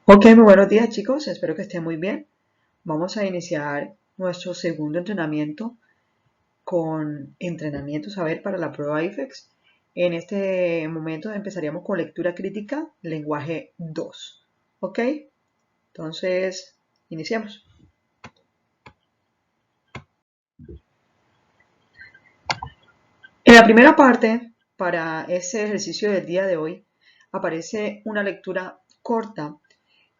Ok, muy buenos días chicos, espero que estén muy bien. Vamos a iniciar nuestro segundo entrenamiento con entrenamiento saber para la prueba IFEX. En este momento empezaríamos con lectura crítica, lenguaje 2. Ok, entonces iniciamos. En la primera parte, para ese ejercicio del día de hoy, aparece una lectura corta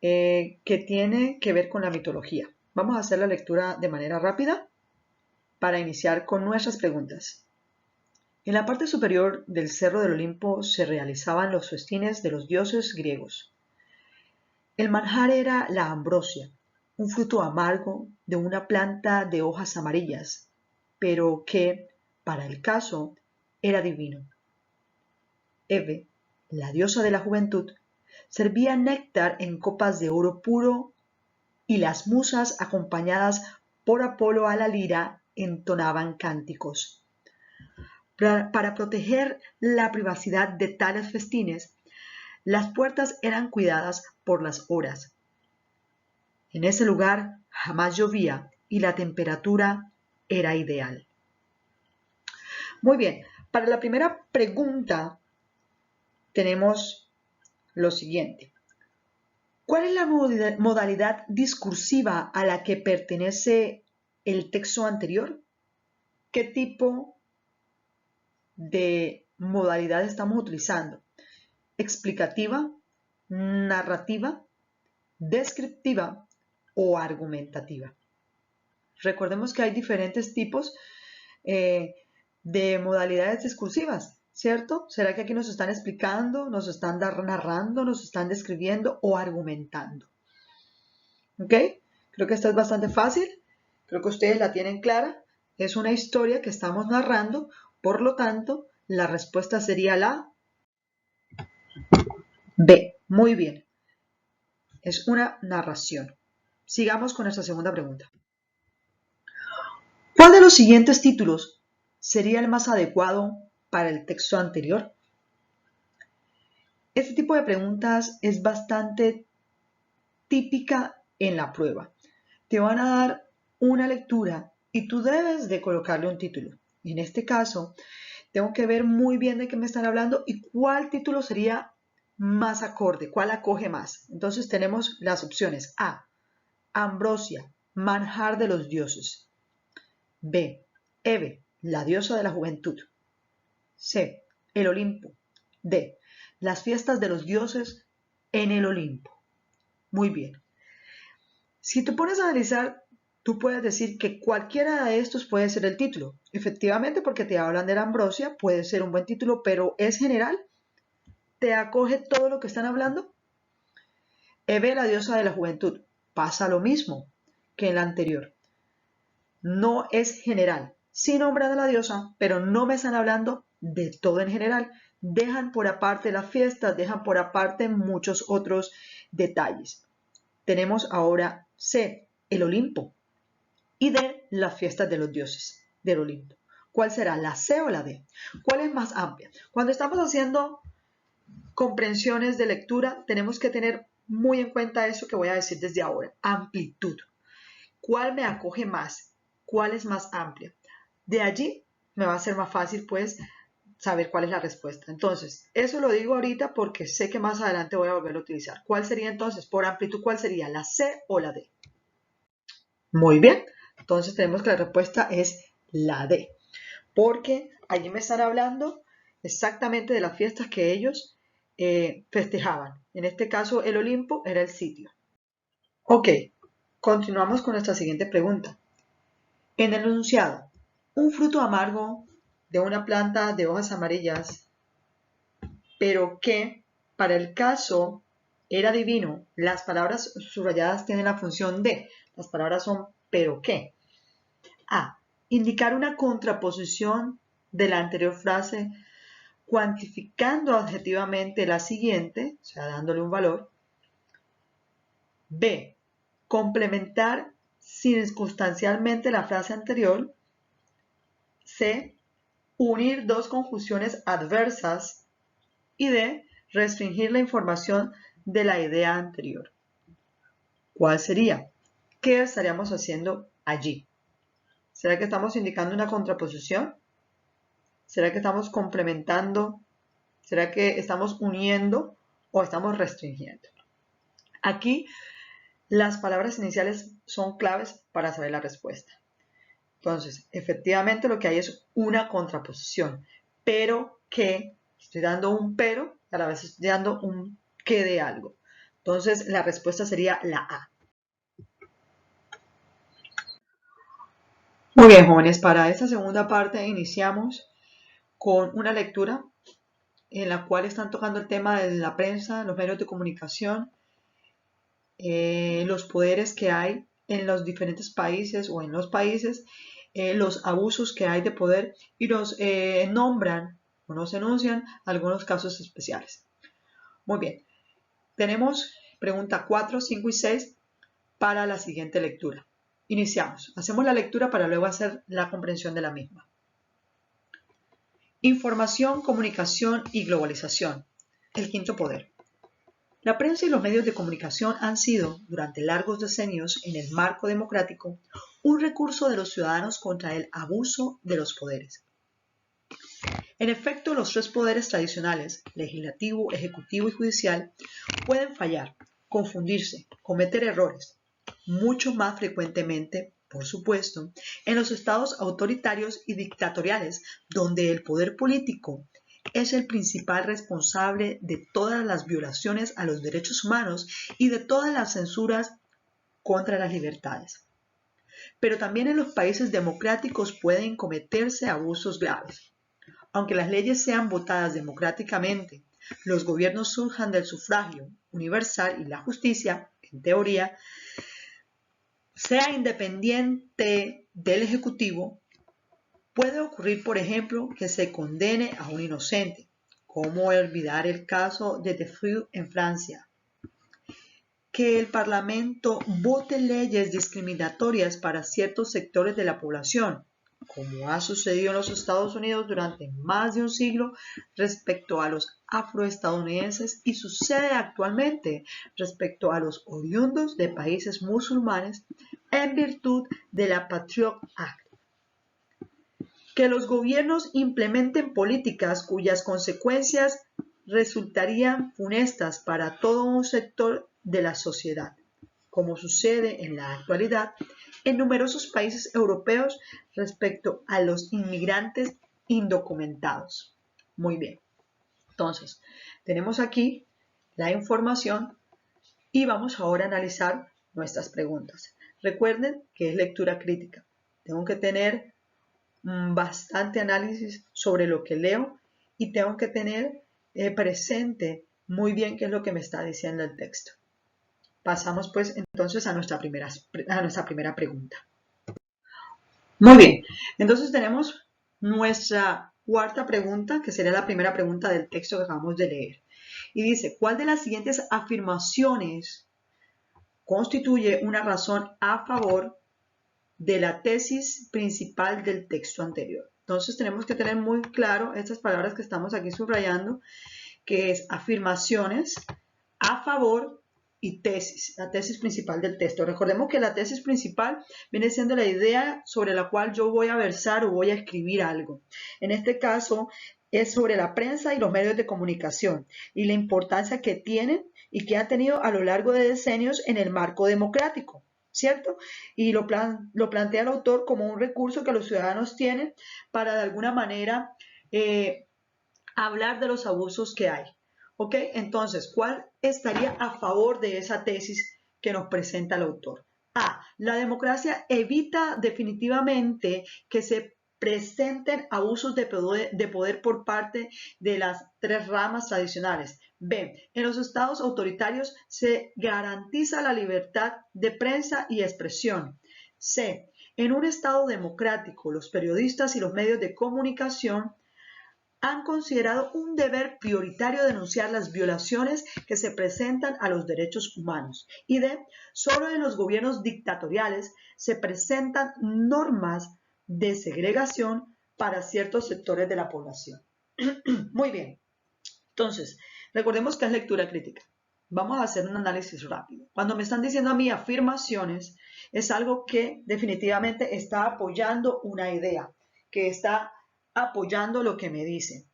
que tiene que ver con la mitología. Vamos a hacer la lectura de manera rápida para iniciar con nuestras preguntas. En la parte superior del Cerro del Olimpo se realizaban los festines de los dioses griegos. El manjar era la ambrosia, un fruto amargo de una planta de hojas amarillas, pero que, para el caso, era divino. Hebe, la diosa de la juventud, servía néctar en copas de oro puro y las musas, acompañadas por Apolo a la lira, entonaban cánticos. Para proteger la privacidad de tales festines, las puertas eran cuidadas por las horas. En ese lugar jamás llovía y la temperatura era ideal. Muy bien, para la primera pregunta tenemos lo siguiente. ¿Cuál es la modalidad discursiva a la que pertenece el texto anterior? ¿Qué tipo de modalidad estamos utilizando? ¿Explicativa, narrativa, descriptiva o argumentativa? Recordemos que hay diferentes tipos de modalidades discursivas, ¿cierto? ¿Será que aquí nos están explicando, nos están narrando, nos están describiendo o argumentando? ¿Ok? Creo que esta es bastante fácil, creo que ustedes la tienen clara. Es una historia que estamos narrando, por lo tanto, la respuesta sería la B. Muy bien, es una narración. Sigamos con nuestra segunda pregunta. ¿Cuál de los siguientes títulos sería el más adecuado para el texto anterior? Este tipo de preguntas es bastante típica en la prueba. Te van a dar una lectura y tú debes de colocarle un título. En este caso, tengo que ver muy bien de qué me están hablando y cuál título sería más acorde, cuál acoge más. Entonces tenemos las opciones A, Ambrosia, manjar de los dioses. B, Hebe, la diosa de la juventud. C, el Olimpo. D, las fiestas de los dioses en el Olimpo. Muy bien. Si te pones a analizar, tú puedes decir que cualquiera de estos puede ser el título. Efectivamente, porque te hablan de la ambrosia, puede ser un buen título, pero ¿es general? ¿Te acoge todo lo que están hablando? Hebe, la diosa de la juventud. Pasa lo mismo que en la anterior. No es general. Sí nombran a la diosa, pero no me están hablando de todo en general. Dejan por aparte las fiestas, dejan por aparte muchos otros detalles. Tenemos ahora C, el Olimpo, y D, las fiestas de los dioses del Olimpo. ¿Cuál será, la C o la D? ¿Cuál es más amplia? Cuando estamos haciendo comprensiones de lectura, tenemos que tener muy en cuenta eso que voy a decir desde ahora, amplitud. ¿Cuál me acoge más? ¿Cuál es más amplia? De allí me va a ser más fácil, pues, saber cuál es la respuesta. Entonces, eso lo digo ahorita porque sé que más adelante voy a volver a utilizar. ¿Cuál sería entonces, por amplitud, cuál sería, la C o la D? Muy bien, entonces tenemos que la respuesta es la D, porque allí me están hablando exactamente de las fiestas que ellos festejaban. En este caso, el Olimpo era el sitio. Ok, continuamos con nuestra siguiente pregunta. En el enunciado, un fruto amargo de una planta de hojas amarillas, pero que para el caso era divino. Las palabras subrayadas tienen la función de. Las palabras son pero que. A. Indicar una contraposición de la anterior frase cuantificando adjetivamente la siguiente, o sea, dándole un valor. B. Complementar circunstancialmente la frase anterior. C. Unir dos conjunciones adversas. Y D. Restringir la información de la idea anterior. ¿Cuál sería? ¿Qué estaríamos haciendo allí? ¿Será que estamos indicando una contraposición? ¿Será que estamos complementando? ¿Será que estamos uniendo o estamos restringiendo? Aquí las palabras iniciales son claves para saber la respuesta. Entonces, efectivamente lo que hay es una contraposición, pero que, estoy dando un pero, a la vez estoy dando un que de algo. Entonces, la respuesta sería la A. Muy bien, jóvenes, para esta segunda parte iniciamos con una lectura en la cual están tocando el tema de la prensa, los medios de comunicación, los poderes que hay en los diferentes países o en los países, los abusos que hay de poder y nos nombran o nos enuncian algunos casos especiales. Muy bien, tenemos pregunta 4, 5 y 6 para la siguiente lectura. Iniciamos, hacemos la lectura para luego hacer la comprensión de la misma. Información, comunicación y globalización. El quinto poder. La prensa y los medios de comunicación han sido, durante largos decenios en el marco democrático, un recurso de los ciudadanos contra el abuso de los poderes. En efecto, los tres poderes tradicionales, legislativo, ejecutivo y judicial, pueden fallar, confundirse, cometer errores, mucho más frecuentemente, por supuesto, en los estados autoritarios y dictatoriales, donde el poder político es el principal responsable de todas las violaciones a los derechos humanos y de todas las censuras contra las libertades. Pero también en los países democráticos pueden cometerse abusos graves. Aunque las leyes sean votadas democráticamente, los gobiernos surjan del sufragio universal y la justicia, en teoría, sea independiente del Ejecutivo, puede ocurrir, por ejemplo, que se condene a un inocente, como olvidar el caso de Defreux en Francia, que el Parlamento vote leyes discriminatorias para ciertos sectores de la población, como ha sucedido en los Estados Unidos durante más de un siglo respecto a los afroestadounidenses y sucede actualmente respecto a los oriundos de países musulmanes en virtud de la Patriot Act. Que los gobiernos implementen políticas cuyas consecuencias resultarían funestas para todo un sector de la sociedad, como sucede en la actualidad en numerosos países europeos respecto a los inmigrantes indocumentados. Muy bien, entonces tenemos aquí la información y vamos ahora a analizar nuestras preguntas. Recuerden que es lectura crítica. Tengo que tener bastante análisis sobre lo que leo y tengo que tener presente muy bien qué es lo que me está diciendo el texto. Pasamos pues entonces a nuestra primera pregunta. Muy bien, entonces tenemos nuestra cuarta pregunta, que sería la primera pregunta del texto que acabamos de leer. Y dice, ¿cuál de las siguientes afirmaciones constituye una razón a favor de la tesis principal del texto anterior? Entonces tenemos que tener muy claro estas palabras que estamos aquí subrayando, que es afirmaciones a favor y tesis, la tesis principal del texto. Recordemos que la tesis principal viene siendo la idea sobre la cual yo voy a versar o voy a escribir algo. En este caso es sobre la prensa y los medios de comunicación y la importancia que tienen y que ha tenido a lo largo de decenios en el marco democrático, ¿cierto? Y lo plantea el autor como un recurso que los ciudadanos tienen para de alguna manera hablar de los abusos que hay. ¿Ok? Entonces, ¿cuál estaría a favor de esa tesis que nos presenta el autor? A. La democracia evita definitivamente que se presenten abusos de poder por parte de las tres ramas tradicionales. B. En los estados autoritarios se garantiza la libertad de prensa y expresión. C. En un estado democrático, los periodistas y los medios de comunicación han considerado un deber prioritario denunciar las violaciones que se presentan a los derechos humanos. Y D. Solo en los gobiernos dictatoriales se presentan normas de segregación para ciertos sectores de la población. Muy bien. Entonces, recordemos que es lectura crítica. Vamos a hacer un análisis rápido. Cuando me están diciendo a mí afirmaciones, es algo que definitivamente está apoyando una idea, que está apoyando lo que me dicen.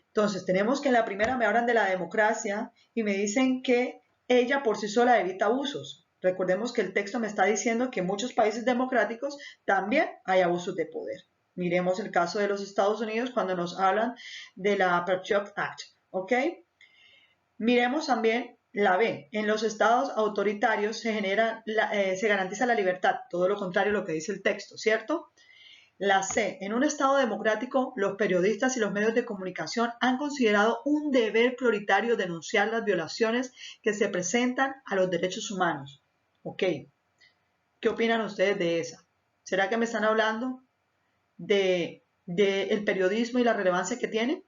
Entonces, tenemos que en la primera me hablan de la democracia y me dicen que ella por sí sola evita abusos. Recordemos que el texto me está diciendo que en muchos países democráticos también hay abusos de poder. Miremos el caso de los Estados Unidos cuando nos hablan de la Patriot Act, ¿ok? Miremos también la B. En los estados autoritarios se garantiza la libertad, todo lo contrario a lo que dice el texto, ¿cierto? La C. En un estado democrático, los periodistas y los medios de comunicación han considerado un deber prioritario denunciar las violaciones que se presentan a los derechos humanos. Ok. ¿Qué opinan ustedes de esa? ¿Será que me están hablando de el periodismo y la relevancia que tiene?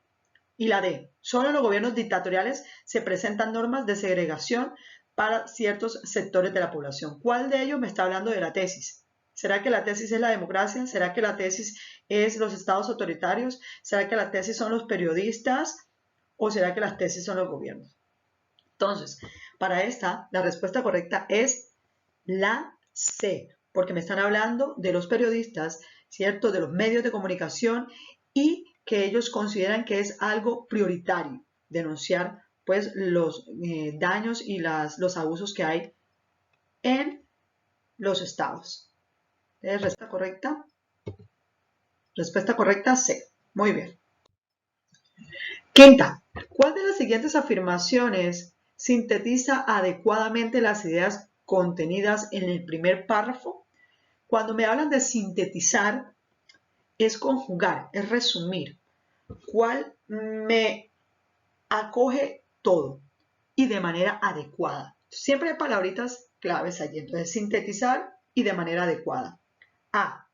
Y la D. Solo en los gobiernos dictatoriales se presentan normas de segregación para ciertos sectores de la población. ¿Cuál de ellos me está hablando de la tesis? ¿Será que la tesis es la democracia? ¿Será que la tesis es los estados autoritarios? ¿Será que la tesis son los periodistas? ¿O será que las tesis son los gobiernos? Entonces, para esta, la respuesta correcta es la C, porque me están hablando de los periodistas, ¿cierto? De los medios de comunicación y que ellos consideran que es algo prioritario denunciar pues los daños y los abusos que hay en los estados. Respuesta correcta. Respuesta correcta C. Muy bien. Quinta. ¿Cuál de las siguientes afirmaciones sintetiza adecuadamente las ideas contenidas en el primer párrafo? Cuando me hablan de sintetizar, es conjugar, es resumir. ¿Cuál me acoge todo y de manera adecuada? Siempre hay palabritas claves allí. Entonces, sintetizar y de manera adecuada. A.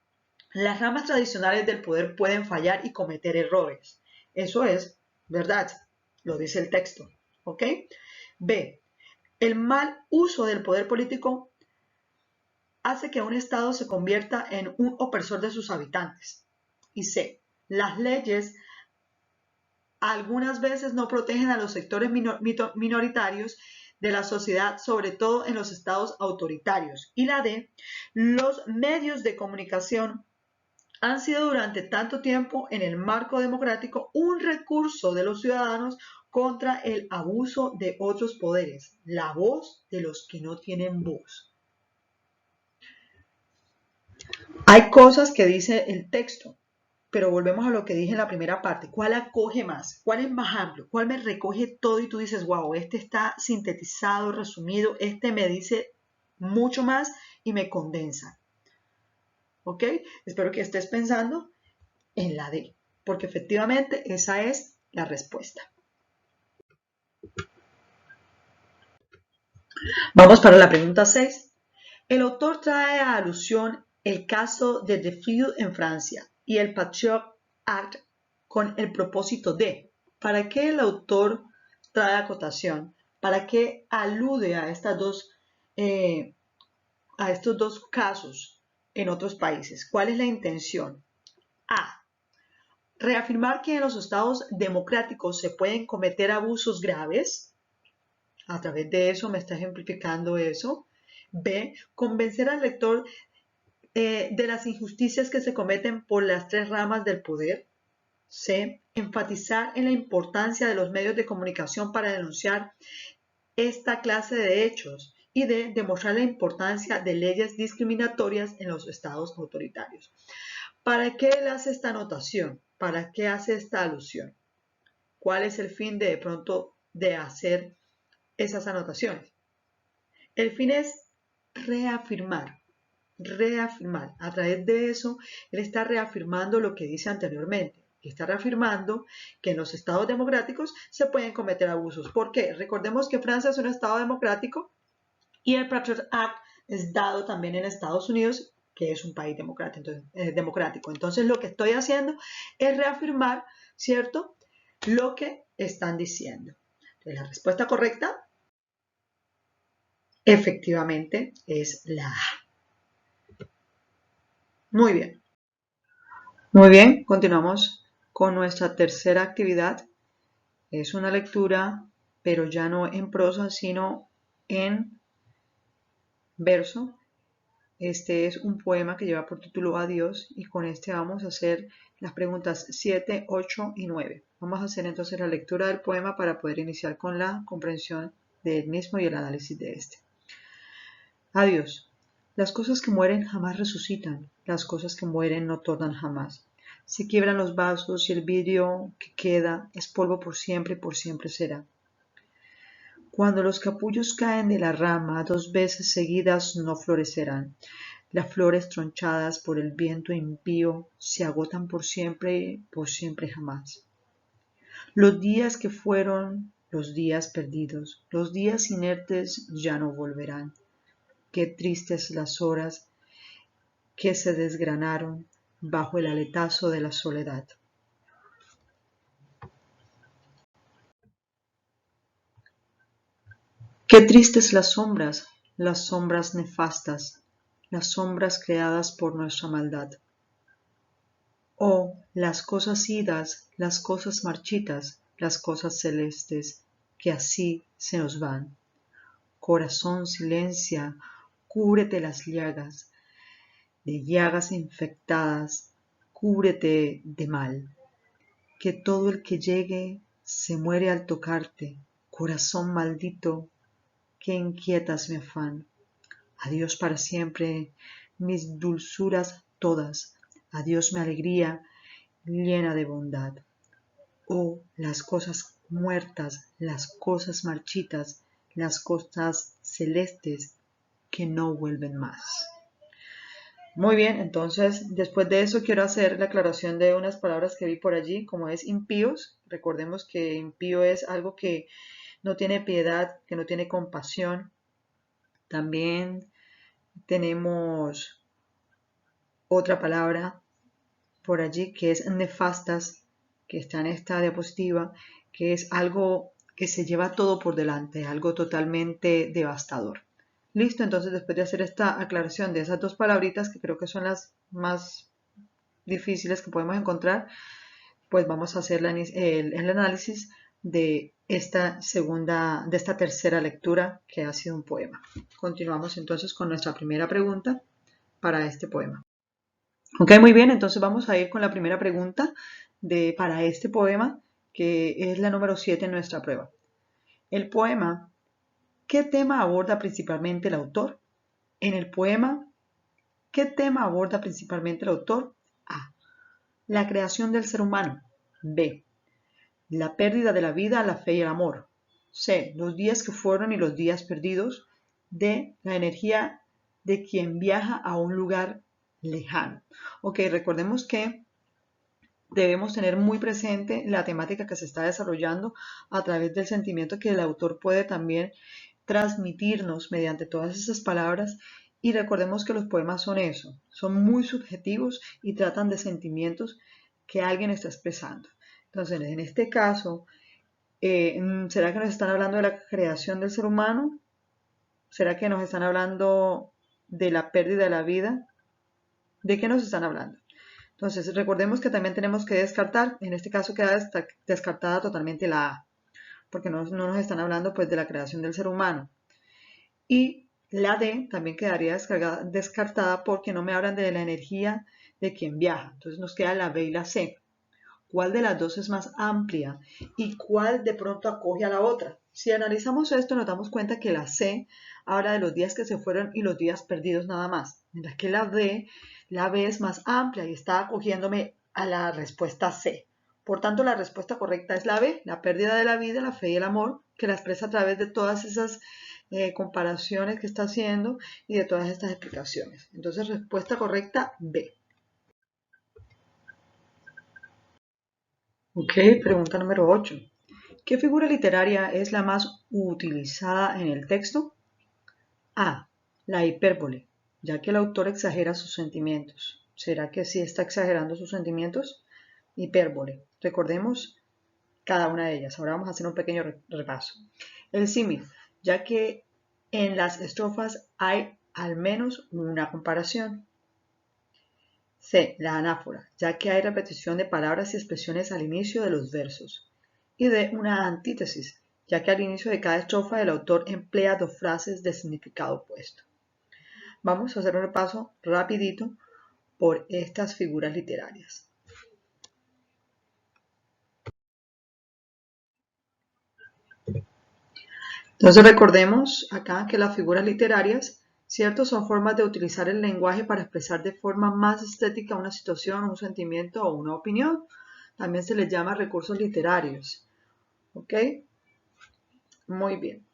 Las ramas tradicionales del poder pueden fallar y cometer errores. Eso es verdad, lo dice el texto. ¿Ok? B. El mal uso del poder político hace que un Estado se convierta en un opresor de sus habitantes. Y C. Las leyes algunas veces no protegen a los sectores minoritarios de la sociedad, sobre todo en los estados autoritarios. Y la D. Los medios de comunicación han sido durante tanto tiempo en el marco democrático un recurso de los ciudadanos contra el abuso de otros poderes, la voz de los que no tienen voz. Hay cosas que dice el texto, pero volvemos a lo que dije en la primera parte. ¿Cuál acoge más? ¿Cuál es más amplio? ¿Cuál me recoge todo y tú dices, wow, este está sintetizado, resumido, este me dice mucho más y me condensa? ¿Ok? Espero que estés pensando en la D, porque efectivamente esa es la respuesta. Vamos para la pregunta 6. El autor trae a alusión el caso de Dreyfus en Francia y el Patriot Act con el propósito de. ¿Para qué el autor trae acotación? ¿Para qué alude a estos dos casos en otros países? ¿Cuál es la intención? A. Reafirmar que en los estados democráticos se pueden cometer abusos graves. A través de eso me está ejemplificando eso. B. Convencer al lector de las injusticias que se cometen por las tres ramas del poder. C. Enfatizar en la importancia de los medios de comunicación para denunciar esta clase de hechos. Y D. Demostrar la importancia de leyes discriminatorias en los estados autoritarios. ¿Para qué él hace esta anotación? ¿Para qué hace esta alusión? ¿Cuál es el fin de pronto de hacer esas anotaciones? El fin es reafirmar. A través de eso, él está reafirmando lo que dice anteriormente. Está reafirmando que en los estados democráticos se pueden cometer abusos. ¿Por qué? Recordemos que Francia es un estado democrático y el Patriot Act es dado también en Estados Unidos, que es un país democrático. Entonces, lo que estoy haciendo es reafirmar, ¿cierto?, lo que están diciendo. Entonces, la respuesta correcta, efectivamente, es la A. Muy bien. Muy bien, continuamos con nuestra tercera actividad. Es una lectura, pero ya no en prosa, sino en verso. Este es un poema que lleva por título Adiós y con este vamos a hacer las preguntas 7, 8 y 9. Vamos a hacer entonces la lectura del poema para poder iniciar con la comprensión del mismo y el análisis de este. Adiós. Las cosas que mueren jamás resucitan, las cosas que mueren no tornan jamás. Se quiebran los vasos y el vidrio que queda es polvo por siempre será. Cuando los capullos caen de la rama 2 veces seguidas no florecerán. Las flores tronchadas por el viento impío se agotan por siempre jamás. Los días que fueron, los días perdidos, los días inertes ya no volverán. Qué tristes las horas que se desgranaron bajo el aletazo de la soledad. Qué tristes las sombras nefastas, las sombras creadas por nuestra maldad. Oh, las cosas idas, las cosas marchitas, las cosas celestes, que así se nos van. Corazón, silencia, cúbrete las llagas, de llagas infectadas, cúbrete de mal. Que todo el que llegue se muere al tocarte, corazón maldito, que inquietas mi afán. Adiós para siempre, mis dulzuras todas, adiós mi alegría, llena de bondad. Oh, las cosas muertas, las cosas marchitas, las cosas celestes que no vuelven más. Muy bien, entonces después de eso quiero hacer la aclaración de unas palabras que vi por allí, como es impíos. Recordemos que impío es algo que no tiene piedad, que no tiene compasión. También tenemos otra palabra por allí que es nefastas, que está en esta diapositiva, que es algo que se lleva todo por delante, algo totalmente devastador. Listo, entonces después de hacer esta aclaración de esas dos palabritas, que creo que son las más difíciles que podemos encontrar, pues vamos a hacer el análisis de esta tercera lectura que ha sido un poema. Continuamos entonces con nuestra primera pregunta para este poema. Ok, muy bien, entonces vamos a ir con la primera pregunta para este poema, que es la número 7 en nuestra prueba. El poema, ¿qué tema aborda principalmente el autor? En el poema, ¿qué tema aborda principalmente el autor? A. La creación del ser humano. B. La pérdida de la vida, la fe y el amor. C. Los días que fueron y los días perdidos. D. La energía de quien viaja a un lugar lejano. Ok, recordemos que debemos tener muy presente la temática que se está desarrollando a través del sentimiento que el autor puede también transmitirnos mediante todas esas palabras. Y recordemos que los poemas son eso, son muy subjetivos y tratan de sentimientos que alguien está expresando. Entonces, en este caso, ¿será que nos están hablando de la creación del ser humano? ¿Será que nos están hablando de la pérdida de la vida? ¿De qué nos están hablando? Entonces, recordemos que también tenemos que descartar, en este caso queda descartada totalmente la A, porque no nos están hablando pues de la creación del ser humano. Y la D también quedaría descartada porque no me hablan de la energía de quien viaja. Entonces nos queda la B y la C. ¿Cuál de las dos es más amplia y cuál de pronto acoge a la otra? Si analizamos esto nos damos cuenta que la C habla de los días que se fueron y los días perdidos nada más, mientras que la B es más amplia y está acogiéndome a la respuesta C. Por tanto, la respuesta correcta es la B, la pérdida de la vida, la fe y el amor, que la expresa a través de todas esas comparaciones que está haciendo y de todas estas explicaciones. Entonces, respuesta correcta B. Ok, pregunta número 8. ¿Qué figura literaria es la más utilizada en el texto? A. La hipérbole, ya que el autor exagera sus sentimientos. ¿Será que sí está exagerando sus sentimientos? Hipérbole. Recordemos cada una de ellas. Ahora vamos a hacer un pequeño repaso. El símil, ya que en las estrofas hay al menos una comparación. C. La anáfora, ya que hay repetición de palabras y expresiones al inicio de los versos. Y D. Una antítesis, ya que al inicio de cada estrofa el autor emplea dos frases de significado opuesto. Vamos a hacer un repaso rapidito por estas figuras literarias. Entonces recordemos acá que las figuras literarias, ¿cierto? Son formas de utilizar el lenguaje para expresar de forma más estética una situación, un sentimiento o una opinión. También se les llama recursos literarios. ¿Ok? Muy bien.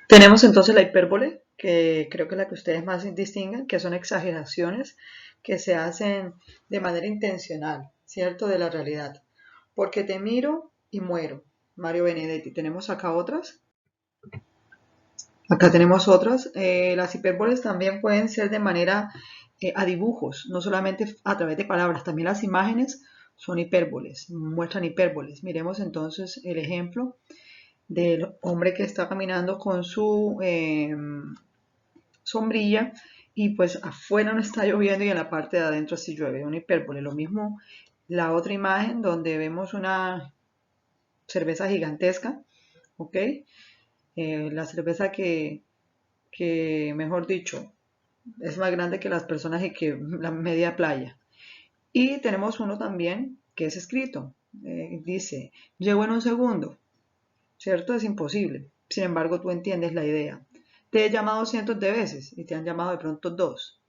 Tenemos entonces la hipérbole, que creo que es la que ustedes más distinguen, que son exageraciones que se hacen de manera intencional, ¿cierto? De la realidad. Porque te miro y muero. Mario Benedetti. ¿Tenemos acá otras? Acá tenemos otras. Las hipérboles también pueden ser de manera a dibujos, no solamente a través de palabras. También las imágenes son hipérboles, muestran hipérboles. Miremos entonces el ejemplo del hombre que está caminando con su sombrilla y pues afuera no está lloviendo y en la parte de adentro sí llueve, una hipérbole. Lo mismo la otra imagen donde vemos una cerveza gigantesca, ¿ok? La cerveza mejor dicho, es más grande que las personas y que la media playa. Y tenemos uno también que es escrito. Dice, llego en un segundo, ¿cierto? Es imposible. Sin embargo, tú entiendes la idea. Te he llamado cientos de veces y te han llamado de pronto dos.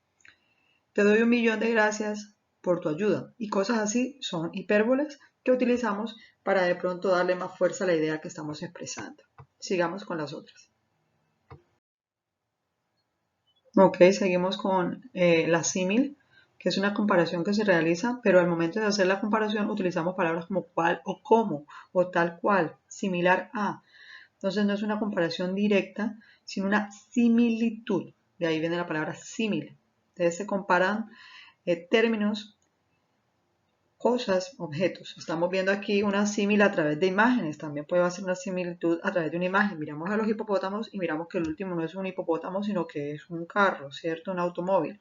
Te doy 1.000.000 de gracias por tu ayuda. Y cosas así son hipérboles que utilizamos para de pronto darle más fuerza a la idea que estamos expresando. Sigamos con las otras. Ok, seguimos con la símil, que es una comparación que se realiza, pero al momento de hacer la comparación utilizamos palabras como cual o como, o tal cual, similar a. Entonces no es una comparación directa, sino una similitud. De ahí viene la palabra símil. Entonces se comparan términos, cosas, objetos. Estamos viendo aquí una símil a través de imágenes. También puede hacer una similitud a través de una imagen. Miramos a los hipopótamos y miramos que el último no es un hipopótamo, sino que es un carro, ¿cierto? Un automóvil.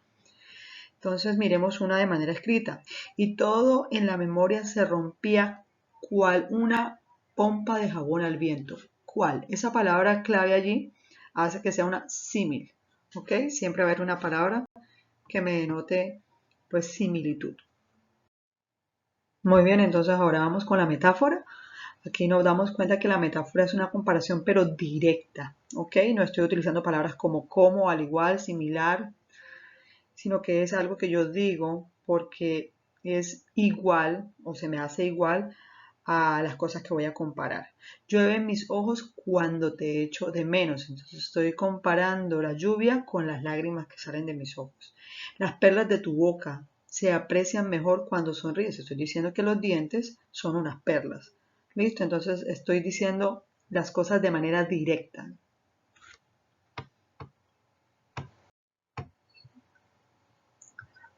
Entonces miremos una de manera escrita. Y todo en la memoria se rompía cual una pompa de jabón al viento. ¿Cuál? Esa palabra clave allí hace que sea una símil. ¿Ok? Siempre va a haber una palabra que me denote pues similitud. Muy bien, entonces ahora vamos con la metáfora. Aquí nos damos cuenta que la metáfora es una comparación pero directa, ¿ok? No estoy utilizando palabras como, al igual, similar, sino que es algo que yo digo porque es igual o se me hace igual a las cosas que voy a comparar. Llueve en mis ojos cuando te echo de menos, entonces estoy comparando la lluvia con las lágrimas que salen de mis ojos. Las perlas de tu boca se aprecian mejor cuando sonríes. Estoy diciendo que los dientes son unas perlas. ¿Listo? Entonces estoy diciendo las cosas de manera directa.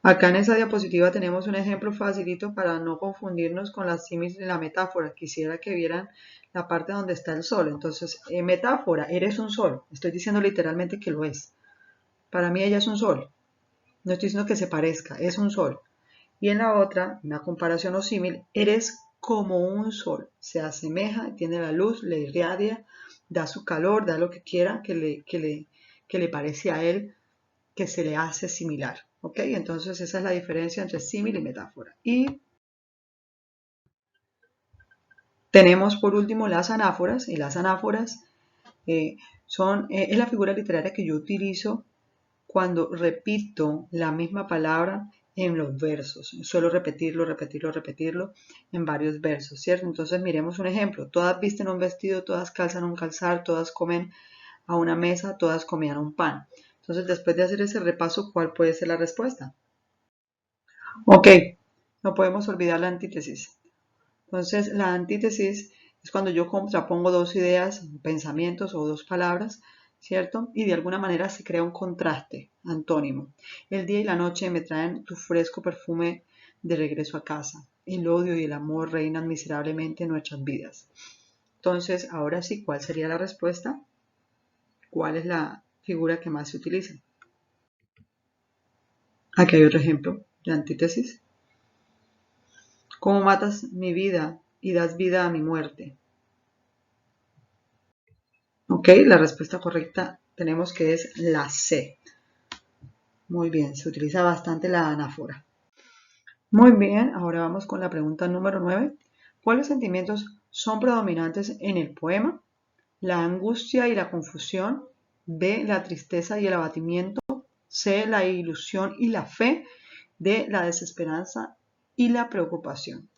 Acá en esa diapositiva tenemos un ejemplo facilito para no confundirnos con las símiles de la metáfora. Quisiera que vieran la parte donde está el sol. Entonces, metáfora, eres un sol. Estoy diciendo literalmente que lo es. Para mí ella es un sol. No estoy diciendo que se parezca, es un sol. Y en la otra, una comparación o símil, eres como un sol. Se asemeja, tiene la luz, le irradia, da su calor, da lo que quiera que le parece a él que se le hace similar. ¿Ok? Entonces esa es la diferencia entre símil y metáfora. Y tenemos por último las anáforas. Y las anáforas es la figura literaria que yo utilizo cuando repito la misma palabra en los versos. Suelo repetirlo en varios versos, ¿cierto? Entonces miremos un ejemplo. Todas visten un vestido, todas calzan un calzar, todas comen a una mesa, todas comían un pan. Entonces, después de hacer ese repaso, ¿cuál puede ser la respuesta? Ok, no podemos olvidar la antítesis. Entonces, la antítesis es cuando yo contrapongo dos ideas, pensamientos o dos palabras, ¿cierto? Y de alguna manera se crea un contraste, antónimo. El día y la noche me traen tu fresco perfume de regreso a casa. El odio y el amor reinan miserablemente en nuestras vidas. Entonces, ahora sí, ¿cuál sería la respuesta? ¿Cuál es la figura que más se utiliza? Aquí hay otro ejemplo de antítesis. ¿Cómo matas mi vida y das vida a mi muerte? Ok, la respuesta correcta tenemos que es la C. Muy bien, se utiliza bastante la anáfora. Muy bien, ahora vamos con la pregunta número 9. ¿Cuáles sentimientos son predominantes en el poema? La angustia y la confusión. B, la tristeza y el abatimiento. C, la ilusión y la fe. D, la desesperanza y la preocupación.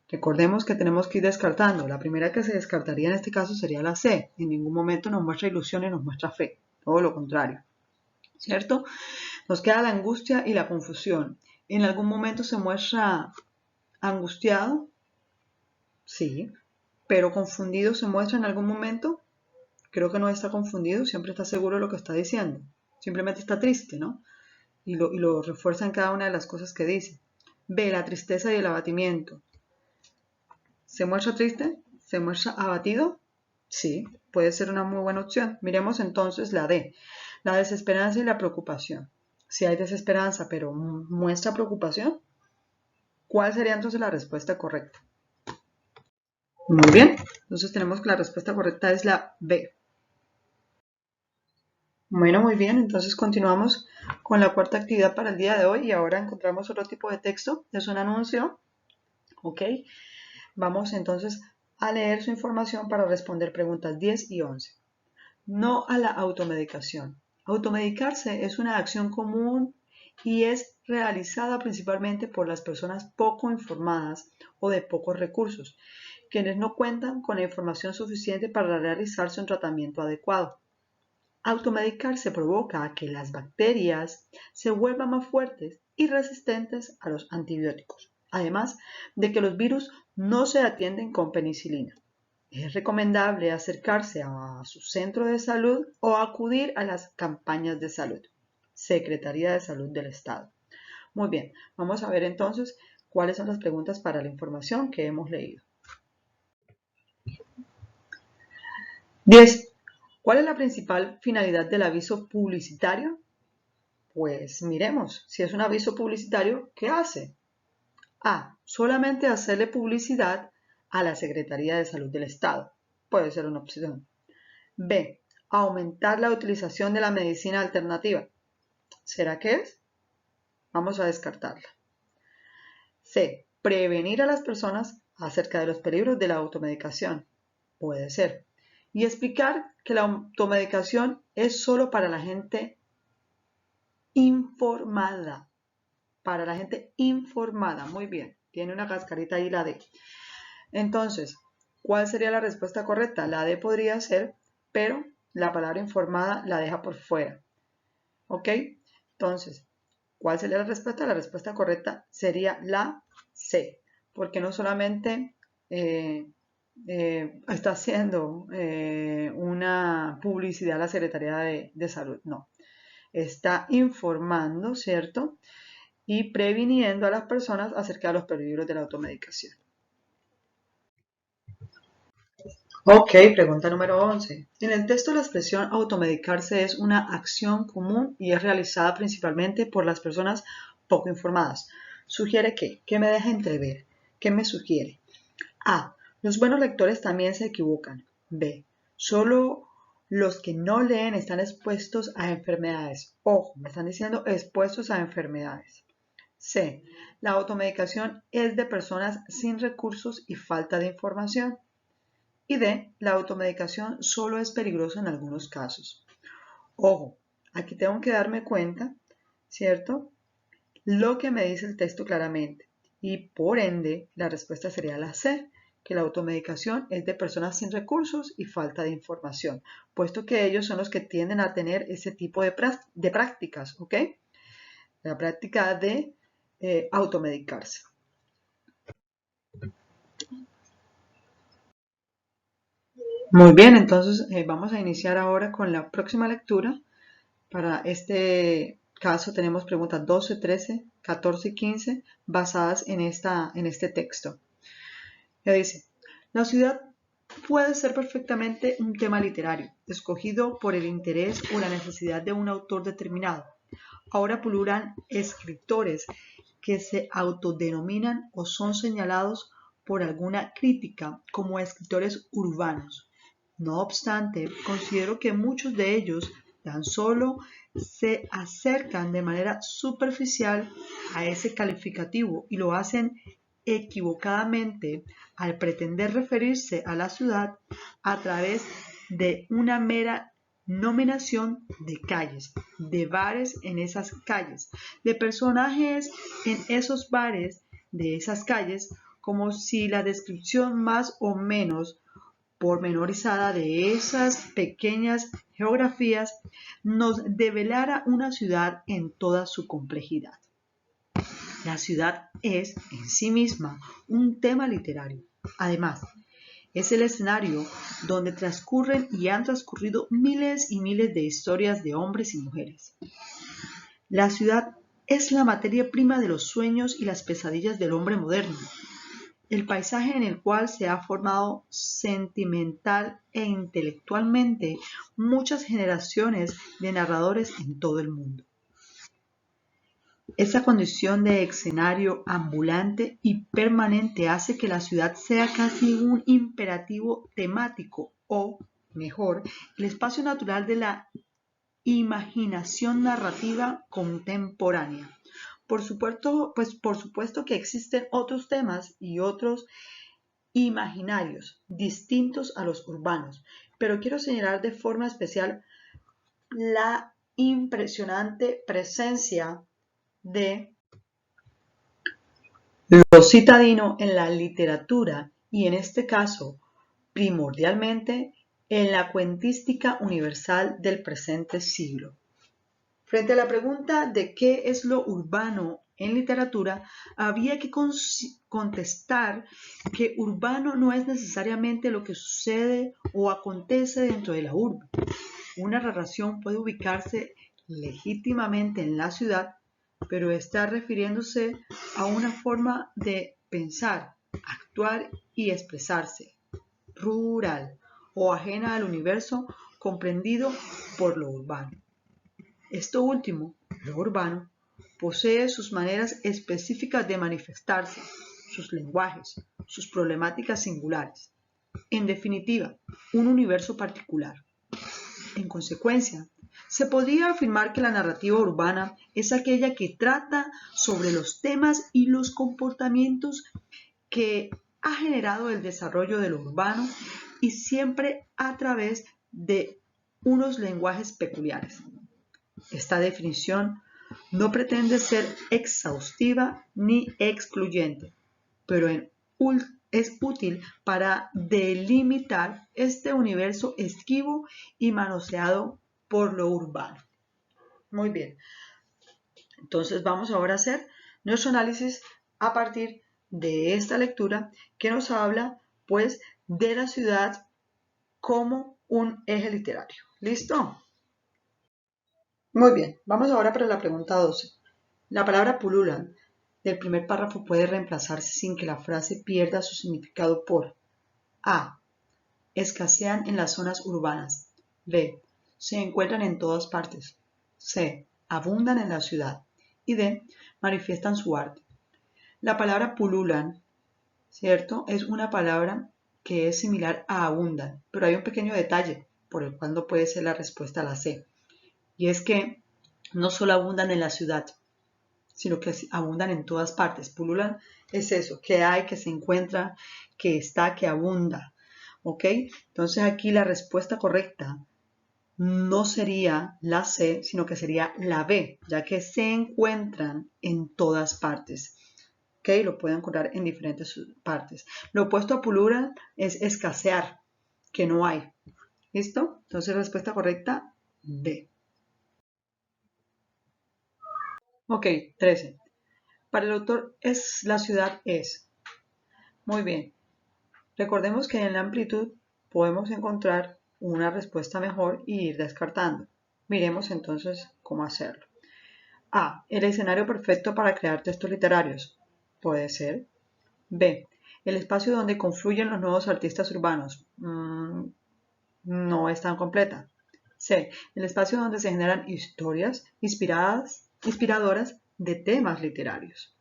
Recordemos que tenemos que ir descartando. La primera que se descartaría en este caso sería la C. En ningún momento nos muestra ilusión y nos muestra fe. Todo lo contrario. ¿Cierto? Nos queda la angustia y la confusión. ¿En algún momento se muestra angustiado? Sí. ¿Pero confundido se muestra en algún momento? Creo que no está confundido, siempre está seguro de lo que está diciendo. Simplemente está triste, ¿no? Y lo refuerza en cada una de las cosas que dice. B, la tristeza y el abatimiento. ¿Se muestra triste? ¿Se muestra abatido? Sí, puede ser una muy buena opción. Miremos entonces la D, la desesperanza y la preocupación. Si hay desesperanza, pero muestra preocupación, ¿cuál sería entonces la respuesta correcta? Muy bien, entonces tenemos que la respuesta correcta es la B. Bueno, muy bien, entonces continuamos con la cuarta actividad para el día de hoy y ahora encontramos otro tipo de texto, es un anuncio, ¿ok? Vamos entonces a leer su información para responder preguntas 10 y 11. No a la automedicación. Automedicarse es una acción común y es realizada principalmente por las personas poco informadas o de pocos recursos, quienes no cuentan con la información suficiente para realizarse un tratamiento adecuado. Automedicarse provoca que las bacterias se vuelvan más fuertes y resistentes a los antibióticos, además de que los virus no se atienden con penicilina. Es recomendable acercarse a su centro de salud o acudir a las campañas de salud. Secretaría de Salud del Estado. Muy bien, vamos a ver entonces cuáles son las preguntas para la información que hemos leído. 10. ¿Cuál es la principal finalidad del aviso publicitario? Pues miremos, si es un aviso publicitario, ¿qué hace? A. Solamente hacerle publicidad a la Secretaría de Salud del Estado. Puede ser una opción. B. Aumentar la utilización de la medicina alternativa. ¿Será que es? Vamos a descartarla. C. Prevenir a las personas acerca de los peligros de la automedicación. Puede ser. Y explicar que la automedicación es solo para la gente informada. Para la gente informada. Muy bien. Tiene una cascarita ahí la D. Entonces, ¿cuál sería la respuesta correcta? La D podría ser, pero la palabra informada la deja por fuera. ¿Ok? Entonces, ¿cuál sería la respuesta? La respuesta correcta sería la C, porque no solamente está haciendo una publicidad a la Secretaría de Salud, no. Está informando, ¿cierto? Y previniendo a las personas acerca de los peligros de la automedicación. Ok, pregunta número 11. En el texto la expresión automedicarse es una acción común y es realizada principalmente por las personas poco informadas. ¿Sugiere qué? ¿Qué me deja entrever? ¿Qué me sugiere? A. Los buenos lectores también se equivocan. B. Solo los que no leen están expuestos a enfermedades. Ojo, me están diciendo expuestos a enfermedades. C. La automedicación es de personas sin recursos y falta de información. Y D, la automedicación solo es peligrosa en algunos casos. Ojo, aquí tengo que darme cuenta, ¿cierto? Lo que me dice el texto claramente. Y por ende, la respuesta sería la C, que la automedicación es de personas sin recursos y falta de información, puesto que ellos son los que tienden a tener ese tipo de prácticas, ¿ok? La práctica de automedicarse. Muy bien, entonces vamos a iniciar ahora con la próxima lectura. Para este caso tenemos preguntas 12, 13, 14 y 15 basadas en este texto. Ya dice, la ciudad puede ser perfectamente un tema literario, escogido por el interés o la necesidad de un autor determinado. Ahora pululan escritores que se autodenominan o son señalados por alguna crítica como escritores urbanos. No obstante, considero que muchos de ellos tan solo se acercan de manera superficial a ese calificativo y lo hacen equivocadamente al pretender referirse a la ciudad a través de una mera nominación de calles, de bares en esas calles, de personajes en esos bares, de esas calles, como si la descripción más o menos pormenorizada de esas pequeñas geografías nos develara una ciudad en toda su complejidad. La ciudad es en sí misma un tema literario. Además, es el escenario donde transcurren y han transcurrido miles y miles de historias de hombres y mujeres. La ciudad es la materia prima de los sueños y las pesadillas del hombre moderno, el paisaje en el cual se ha formado sentimental e intelectualmente muchas generaciones de narradores en todo el mundo. Esa condición de escenario ambulante y permanente hace que la ciudad sea casi un imperativo temático o, mejor, el espacio natural de la imaginación narrativa contemporánea. Por supuesto que existen otros temas y otros imaginarios distintos a los urbanos, pero quiero señalar de forma especial la impresionante presencia de lo citadino en la literatura y en este caso primordialmente en la cuentística universal del presente siglo. Frente a la pregunta de qué es lo urbano en literatura, había que contestar que urbano no es necesariamente lo que sucede o acontece dentro de la urbe. Una narración puede ubicarse legítimamente en la ciudad, pero está refiriéndose a una forma de pensar, actuar y expresarse, rural o ajena al universo comprendido por lo urbano. Esto último, lo urbano, posee sus maneras específicas de manifestarse, sus lenguajes, sus problemáticas singulares. En definitiva, un universo particular. En consecuencia, se podría afirmar que la narrativa urbana es aquella que trata sobre los temas y los comportamientos que ha generado el desarrollo de lo urbano y siempre a través de unos lenguajes peculiares. Esta definición no pretende ser exhaustiva ni excluyente, pero es útil para delimitar este universo esquivo y manoseado por lo urbano. Muy bien, entonces vamos ahora a hacer nuestro análisis a partir de esta lectura que nos habla pues de la ciudad como un eje literario. ¿Listo? Muy bien, vamos ahora para la pregunta 12. La palabra pululan del primer párrafo puede reemplazarse sin que la frase pierda su significado por A. Escasean en las zonas urbanas. B. Se encuentran en todas partes. C. Abundan en la ciudad. Y D. Manifiestan su arte. La palabra pululan, ¿cierto? Es una palabra que es similar a abundan, pero hay un pequeño detalle por el cual no puede ser la respuesta a la C. Y es que no solo abundan en la ciudad, sino que abundan en todas partes. Pululan es eso, que hay, que se encuentra, que está, que abunda. ¿Ok? Entonces aquí la respuesta correcta no sería la C, sino que sería la B, ya que se encuentran en todas partes. ¿Ok? Lo pueden encontrar en diferentes partes. Lo opuesto a pululan es escasear, que no hay. ¿Listo? Entonces respuesta correcta, B. Ok, 13. Para el autor la ciudad es. Muy bien. Recordemos que en la amplitud podemos encontrar una respuesta mejor y ir descartando. Miremos entonces cómo hacerlo. A. El escenario perfecto para crear textos literarios. Puede ser. B. El espacio donde confluyen los nuevos artistas urbanos. No es tan completa. C. El espacio donde se generan historias inspiradoras de temas literarios.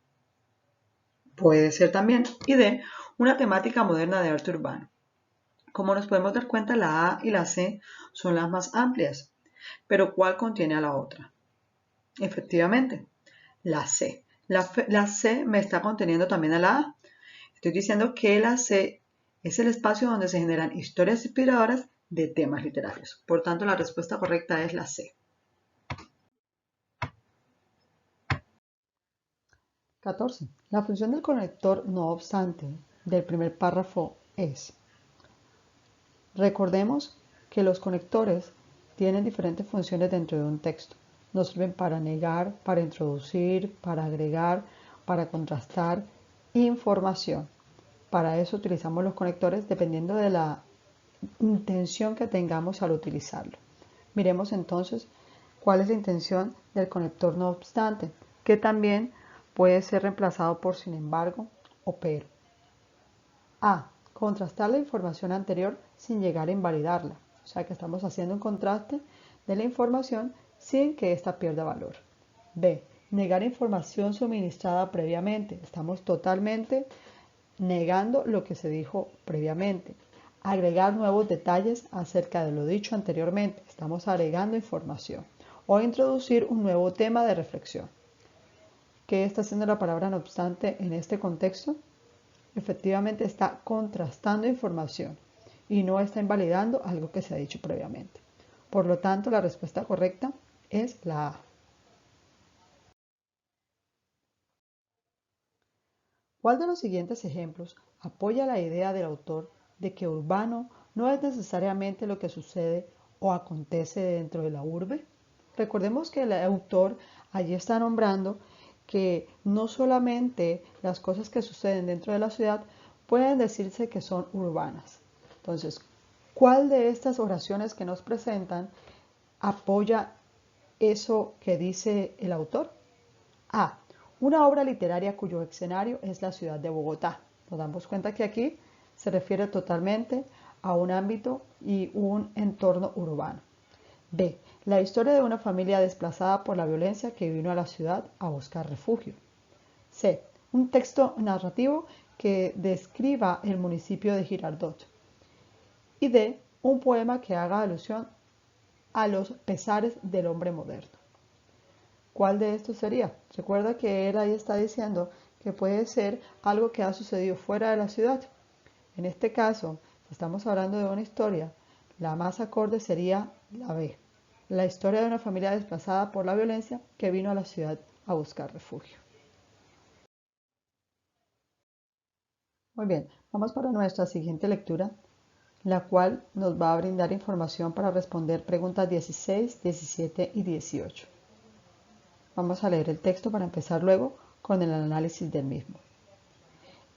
Puede ser también. Y D. Una temática moderna de arte urbano. Como nos podemos dar cuenta, la A y la C son las más amplias, pero ¿cuál contiene a la otra? Efectivamente, la C. La C me está conteniendo también a la A. Estoy diciendo que la C es el espacio donde se generan historias inspiradoras de temas literarios. Por tanto, la respuesta correcta es la C. 14. La función del conector no obstante del primer párrafo es. Recordemos que los conectores tienen diferentes funciones dentro de un texto. Nos sirven para negar, para introducir, para agregar, para contrastar información. Para eso utilizamos los conectores dependiendo de la intención que tengamos al utilizarlo. Miremos entonces cuál es la intención del conector no obstante, que también puede ser reemplazado por sin embargo o pero. A. Contrastar la información anterior sin llegar a invalidarla. O sea que estamos haciendo un contraste de la información sin que ésta pierda valor. B. Negar información suministrada previamente. Estamos totalmente negando lo que se dijo previamente. Agregar nuevos detalles acerca de lo dicho anteriormente. Estamos agregando información. O introducir un nuevo tema de reflexión. ¿Qué está haciendo la palabra no obstante en este contexto? Efectivamente está contrastando información y no está invalidando algo que se ha dicho previamente. Por lo tanto, la respuesta correcta es la A. ¿Cuál de los siguientes ejemplos apoya la idea del autor de que urbano no es necesariamente lo que sucede o acontece dentro de la urbe? Recordemos que el autor allí está nombrando que no solamente las cosas que suceden dentro de la ciudad pueden decirse que son urbanas. Entonces, ¿cuál de estas oraciones que nos presentan apoya eso que dice el autor? A. Una obra literaria cuyo escenario es la ciudad de Bogotá. Nos damos cuenta que aquí se refiere totalmente a un ámbito y un entorno urbano. B. La historia de una familia desplazada por la violencia que vino a la ciudad a buscar refugio. C. Un texto narrativo que describa el municipio de Girardot. Y D. Un poema que haga alusión a los pesares del hombre moderno. ¿Cuál de estos sería? Recuerda que él ahí está diciendo que puede ser algo que ha sucedido fuera de la ciudad. En este caso, si estamos hablando de una historia, la más acorde sería la B. La historia de una familia desplazada por la violencia que vino a la ciudad a buscar refugio. Muy bien, vamos para nuestra siguiente lectura, la cual nos va a brindar información para responder preguntas 16, 17 y 18. Vamos a leer el texto para empezar luego con el análisis del mismo.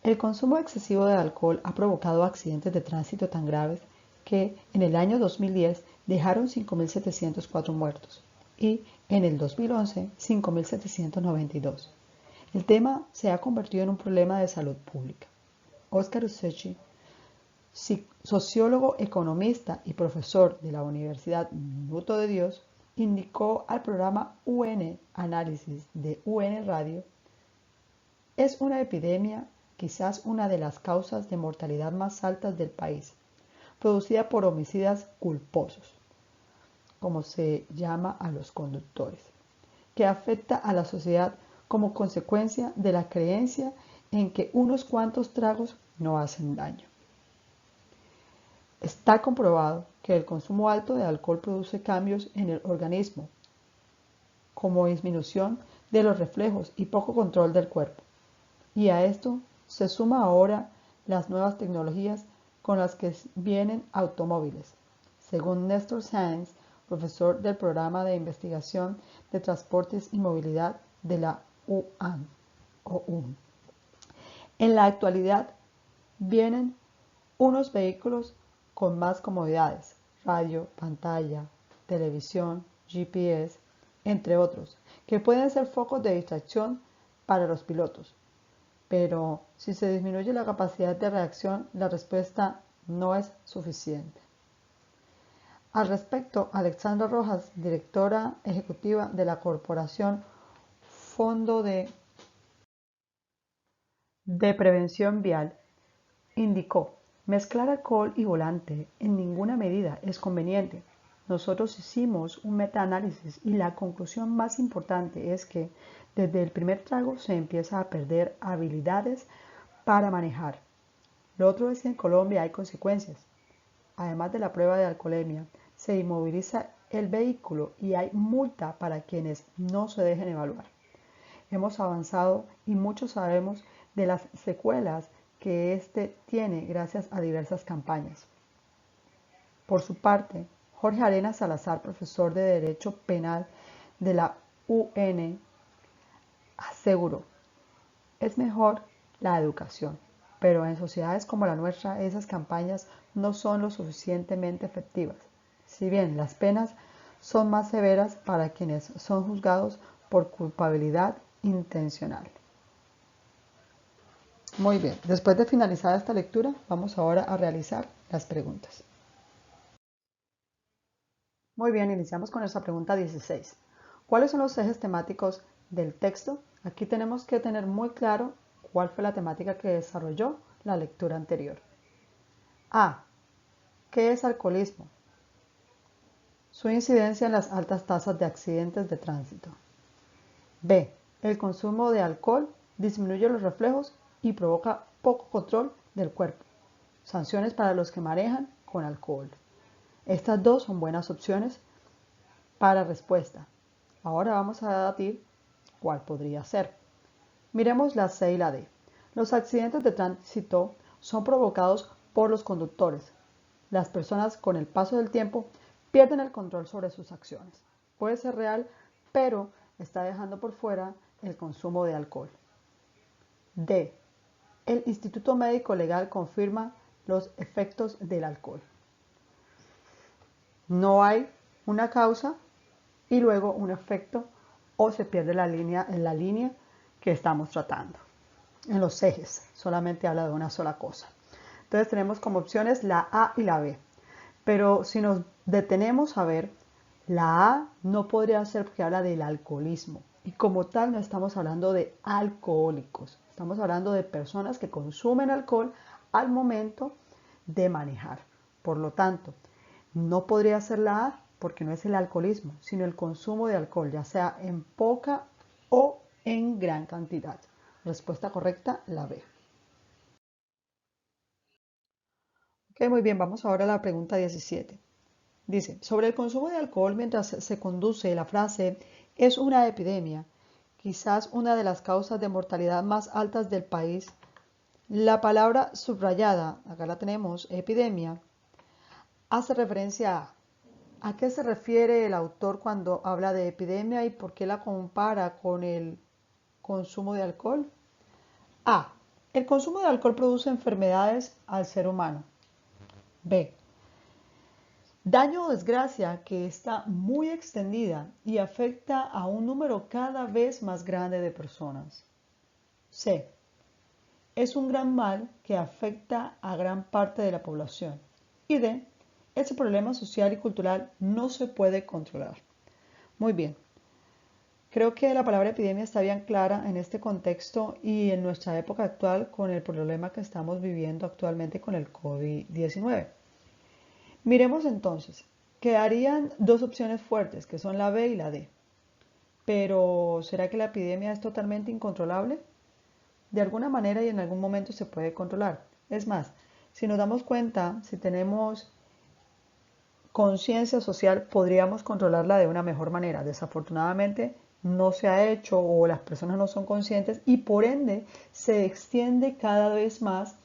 El consumo excesivo de alcohol ha provocado accidentes de tránsito tan graves que en el año 2010 dejaron 5.704 muertos y en el 2011 5.792. El tema se ha convertido en un problema de salud pública. Oscar Ussechi, sociólogo, economista y profesor de la Universidad Minuto de Dios, indicó al programa UN Análisis de UN Radio, es una epidemia, quizás una de las causas de mortalidad más altas del país, producida por homicidas culposos, como se llama a los conductores, que afecta a la sociedad como consecuencia de la creencia en que unos cuantos tragos no hacen daño. Está comprobado que el consumo alto de alcohol produce cambios en el organismo, como disminución de los reflejos y poco control del cuerpo. Y a esto se suma ahora las nuevas tecnologías con las que vienen automóviles. Según Néstor Sáenz, profesor del programa de investigación de transportes y movilidad de la UAM, En la actualidad vienen unos vehículos con más comodidades, radio, pantalla, televisión, GPS, entre otros, que pueden ser focos de distracción para los pilotos. Pero si se disminuye la capacidad de reacción, la respuesta no es suficiente. Al respecto, Alexandra Rojas, directora ejecutiva de la Corporación Fondo de Prevención Vial, indicó: mezclar alcohol y volante en ninguna medida es conveniente. nosotros hicimos un metaanálisis y la conclusión más importante es que desde el primer trago se empieza a perder habilidades para manejar. Lo otro es que en Colombia hay consecuencias. Además de la prueba de alcoholemia, se inmoviliza el vehículo y hay multa para quienes no se dejen evaluar. Hemos avanzado y mucho sabemos de las secuelas que este tiene gracias a diversas campañas. Por su parte, Jorge Arenas Salazar, profesor de Derecho Penal de la UN, aseguró: es mejor la educación, pero en sociedades como la nuestra esas campañas no son lo suficientemente efectivas. Si bien las penas son más severas para quienes son juzgados por culpabilidad intencional. Muy bien, después de finalizar esta lectura, vamos ahora a realizar las preguntas. Muy bien, iniciamos con nuestra pregunta 16. ¿Cuáles son los ejes temáticos del texto? Aquí tenemos que tener muy claro cuál fue la temática que desarrolló la lectura anterior. A. ¿Qué es alcoholismo? Su incidencia en las altas tasas de accidentes de tránsito. B. El consumo de alcohol disminuye los reflejos y provoca poco control del cuerpo. Sanciones para los que manejan con alcohol. Estas dos son buenas opciones para respuesta. Ahora vamos a debatir cuál podría ser. Miremos la C y la D. Los accidentes de tránsito son provocados por los conductores. Las personas con el paso del tiempo pierden el control sobre sus acciones. Puede ser real, pero está dejando por fuera el consumo de alcohol. D. El Instituto Médico Legal confirma los efectos del alcohol. No hay una causa y luego un efecto o se pierde la línea en la línea que estamos tratando. En los ejes solamente habla de una sola cosa. Entonces tenemos como opciones la A y la B. Pero si nos detenemos a ver, la A no podría ser porque habla del alcoholismo. Y como tal no estamos hablando de alcohólicos. Estamos hablando de personas que consumen alcohol al momento de manejar. Por lo tanto, no podría ser la A porque no es el alcoholismo, sino el consumo de alcohol, ya sea en poca o en gran cantidad. Respuesta correcta, la B. Ok, muy bien, vamos ahora a la pregunta 17. Dice, sobre el consumo de alcohol mientras se conduce, la frase es una epidemia, quizás una de las causas de mortalidad más altas del país. La palabra subrayada, acá la tenemos, epidemia, hace referencia a qué se refiere el autor cuando habla de epidemia y por qué la compara con el consumo de alcohol. A. El consumo de alcohol produce enfermedades al ser humano. B. Daño o desgracia que está muy extendida y afecta a un número cada vez más grande de personas. C. Es un gran mal que afecta a gran parte de la población. Y D. Ese problema social y cultural no se puede controlar. Muy bien. Creo que la palabra epidemia está bien clara en este contexto y en nuestra época actual con el problema que estamos viviendo actualmente con el COVID-19. Miremos entonces, quedarían dos opciones fuertes, que son la B y la D. Pero, ¿será que la epidemia es totalmente incontrolable? De alguna manera y en algún momento se puede controlar. Es más, si nos damos cuenta, si tenemos conciencia social, podríamos controlarla de una mejor manera. Desafortunadamente, no se ha hecho o las personas no son conscientes y por ende se extiende cada vez más,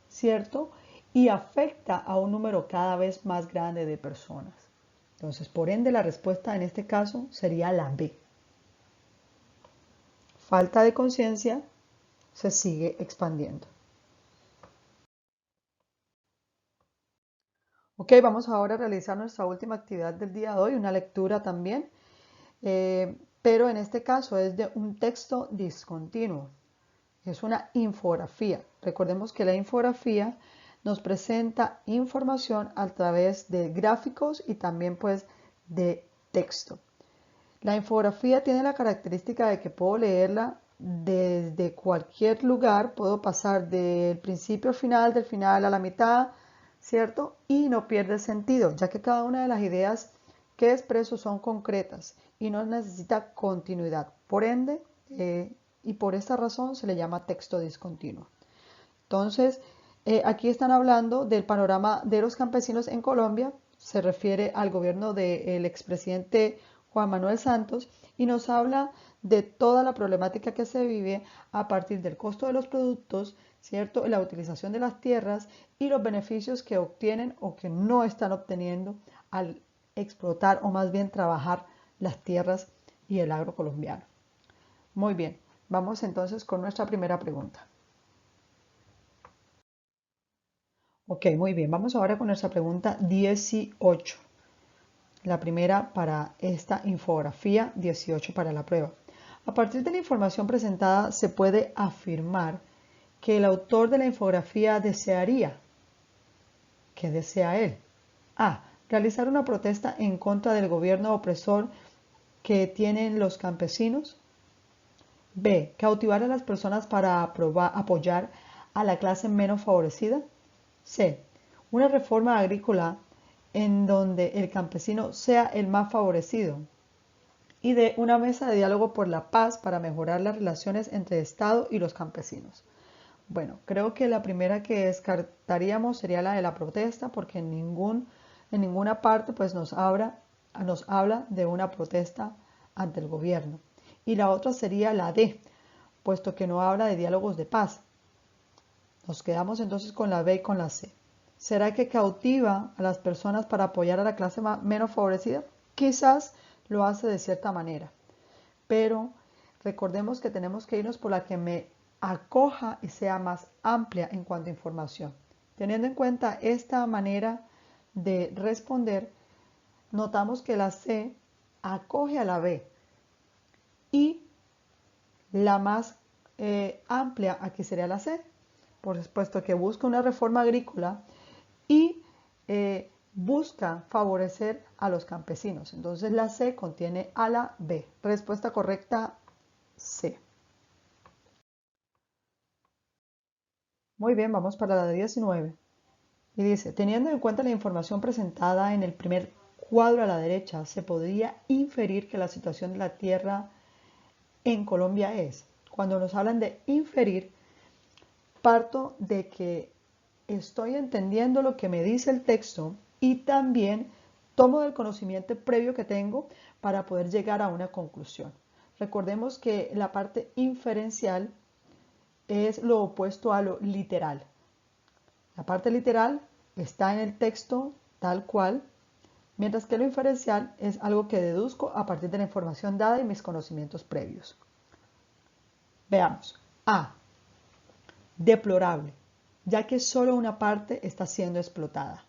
¿cierto? Y afecta a un número cada vez más grande de personas. Entonces, por ende, la respuesta en este caso sería la B. Falta de conciencia se sigue expandiendo. Ok, vamos ahora a realizar nuestra última actividad del día de hoy, una lectura también, pero en este caso es de un texto discontinuo. Es una infografía. Recordemos que la infografía nos presenta información a través de gráficos y también pues de texto. La infografía tiene la característica de que puedo leerla desde cualquier lugar, puedo pasar del principio al final, del final a la mitad, ¿cierto? Y no pierde sentido, ya que cada una de las ideas que expreso son concretas y no necesita continuidad. Por ende, y por esta razón se le llama texto discontinuo. Entonces, aquí están hablando del panorama de los campesinos en Colombia, se refiere al gobierno del expresidente Juan Manuel Santos y nos habla de toda la problemática que se vive a partir del costo de los productos, ¿cierto? La utilización de las tierras y los beneficios que obtienen o que no están obteniendo al explotar o más bien trabajar las tierras y el agro colombiano. Muy bien, vamos entonces con nuestra primera pregunta. Ok, muy bien, vamos ahora con nuestra pregunta 18. La primera para esta infografía, 18 para la prueba. A partir de la información presentada se puede afirmar que el autor de la infografía desearía. ¿Qué desea él? A. Realizar una protesta en contra del gobierno opresor que tienen los campesinos. B. Cautivar a las personas para apoyar a la clase menos favorecida. C. Una reforma agrícola en donde el campesino sea el más favorecido. Y D. Una mesa de diálogo por la paz para mejorar las relaciones entre el Estado y los campesinos. Bueno, creo que la primera que descartaríamos sería la de la protesta, porque en ninguna parte pues nos habla de una protesta ante el gobierno. Y la otra sería la D, puesto que no habla de diálogos de paz. Nos quedamos entonces con la B y con la C. ¿Será que cautiva a las personas para apoyar a la clase menos favorecida? Quizás lo hace de cierta manera, pero recordemos que tenemos que irnos por la que me acoja y sea más amplia en cuanto a información. Teniendo en cuenta esta manera de responder, notamos que la C acoge a la B y la más amplia aquí sería la C, por supuesto que busca una reforma agrícola y busca favorecer a los campesinos. Entonces la C contiene a la B. Respuesta correcta, C. Muy bien, vamos para la 19. Y dice, teniendo en cuenta la información presentada en el primer cuadro a la derecha, se podría inferir que la situación de la tierra en Colombia es. Cuando nos hablan de inferir, parto de que estoy entendiendo lo que me dice el texto y también tomo del conocimiento previo que tengo para poder llegar a una conclusión. Recordemos que la parte inferencial es lo opuesto a lo literal. La parte literal está en el texto tal cual, mientras que lo inferencial es algo que deduzco a partir de la información dada y mis conocimientos previos. Veamos. A. Deplorable, ya que solo una parte está siendo explotada.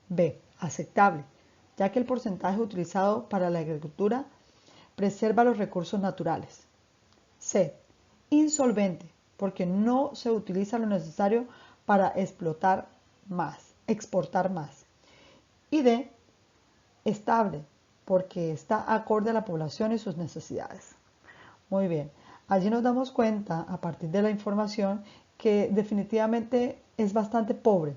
B. Aceptable, ya que el porcentaje utilizado para la agricultura preserva los recursos naturales. C. Insolvente, porque no se utiliza lo necesario para exportar más. Y D. Estable, porque está acorde a la población y sus necesidades. Muy bien, allí nos damos cuenta, a partir de la información, que definitivamente es bastante pobre,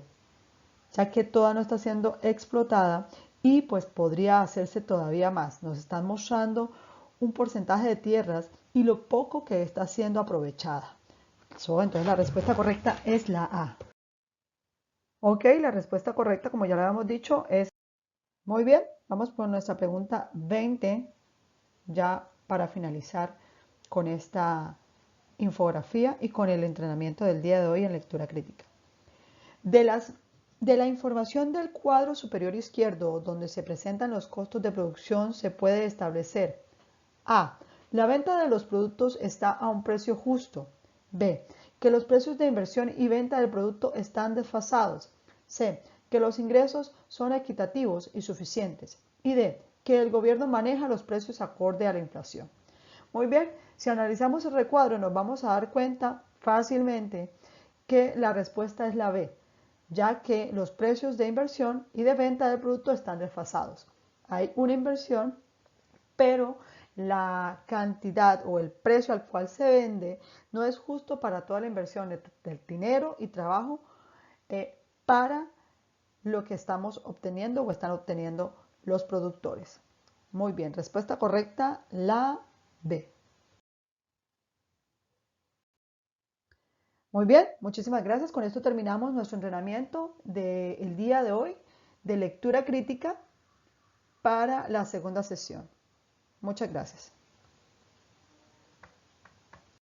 ya que toda no está siendo explotada y pues podría hacerse todavía más. Nos están mostrando un porcentaje de tierras y lo poco que está siendo aprovechada. Entonces la respuesta correcta es la A. Ok, la respuesta correcta, como ya lo habíamos dicho, es muy bien. Vamos por nuestra pregunta 20, ya para finalizar con esta infografía y con el entrenamiento del día de hoy en lectura crítica. De la información del cuadro superior izquierdo, donde se presentan los costos de producción, se puede establecer A. La venta de los productos está a un precio justo. B. Que los precios de inversión y venta del producto están desfasados. C. Que los ingresos son equitativos y suficientes. Y D. Que el gobierno maneja los precios acorde a la inflación. Muy bien, si analizamos el recuadro nos vamos a dar cuenta fácilmente que la respuesta es la B, ya que los precios de inversión y de venta del producto están desfasados. Hay una inversión, pero la cantidad o el precio al cual se vende no es justo para toda la inversión del dinero y trabajo para lo que estamos obteniendo o están obteniendo los productores. Muy bien, respuesta correcta, la B. Muy bien, muchísimas gracias. Con esto terminamos nuestro entrenamiento del día de hoy de lectura crítica para la segunda sesión. Muchas gracias.